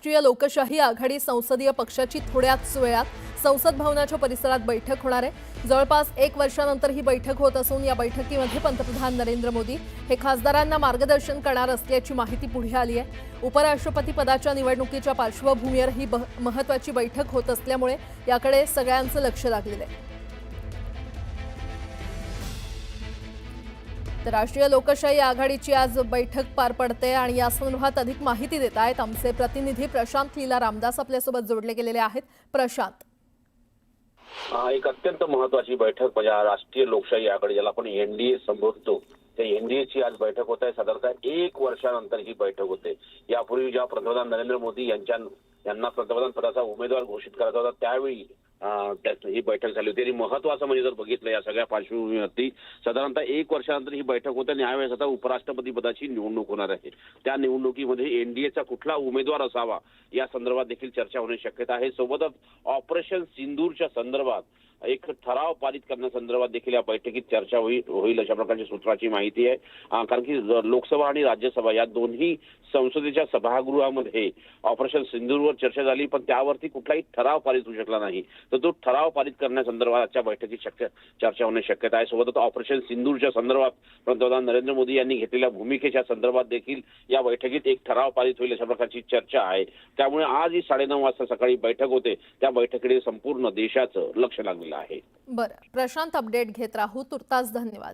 राष्ट्रीय लोकशाही आघाडी संसदीय पक्षाची थोड्याच वेळात संसद भवनाच्या परिसरात बैठक होणार आहे। जवळपास 1 वर्षानंतर ही बैठक होत असून या बैठकीमध्ये पंतप्रधान नरेंद्र मोदी हे खासदारांना मार्गदर्शन करणार असल्याची माहिती पुढे आली आहे। उपराष्ट्रपती पदाच्या निवडणुकीच्या पार्श्वभूमीवर ही महत्त्वाची बैठक होत असल्यामुळे याकडे सगळ्यांचं लक्ष लागलेलं आहे। तर राष्ट्रीय लोकशाही आघाडीची आज बैठक पार पडते आणि या संदर्भात अधिक माहिती देत आहेत आमचे प्रतिनिधी प्रशांत लीला रामदास आपल्यासोबत जोडले गेलेले आहेत। प्रशांत, एक अत्यंत महत्वाची बैठक म्हणजे राष्ट्रीय लोकशाही आघाडी ज्याला आपण एनडीए संबोधतो त्या एनडीएची आज बैठक होत आहे। साधारणतः 1 वर्षानंतर ही बैठक होते। यापूर्वी ज्या पंतप्रधान नरेंद्र मोदी यांना पंतप्रधान पदाचा उमेदवार घोषित करायचा होता त्यावेळी ही बैठक झाली होती। आणि महत्वाचं म्हणजे जर बघितलं या सगळ्या पार्श्वभूमीवरती साधारणतः 1 वर्षानंतर ही बैठक होते आणि यावेळेस आता उपराष्ट्रपती पदाची निवडणूक होणार आहे। त्या निवडणुकीमध्ये एनडीएचा कुठला उमेदवार असावा या संदर्भात देखील चर्चा होण्याची शक्यता आहे। सोबतच ऑपरेशन सिंदूरच्या संदर्भात एक ठराव पारित करण्यासंदर्भात देखील या बैठकीत चर्चा होईल अशा प्रकारची सूत्राची माहिती आहे। कारण की लोकसभा आणि राज्यसभा या दोन्ही संसदेच्या सभागृहामध्ये ऑपरेशन सिंदूरवर चर्चा झाली, पण त्यावरती कुठलाही ठराव पारित होऊ शकला नाही। तर तो ठराव पारित करण्यासंदर्भात आजच्या बैठकीत चर्चा होण्याची शक्यता आहे। सोबतच ऑपरेशन सिंदूरच्या संदर्भात पंतप्रधान नरेंद्र मोदी यांनी घेतलेल्या भूमिकेच्या संदर्भात देखील या बैठकीत एक ठराव पारित होईल अशा प्रकारची चर्चा आहे। त्यामुळे आज ही 9:30 वाजता सकाळी बैठक होते। त्या बैठकीकडे संपूर्ण देशाचं लक्ष लागलेलं आहे। बरं प्रशांत, अपडेट घेत राहू। तुर्तास धन्यवाद।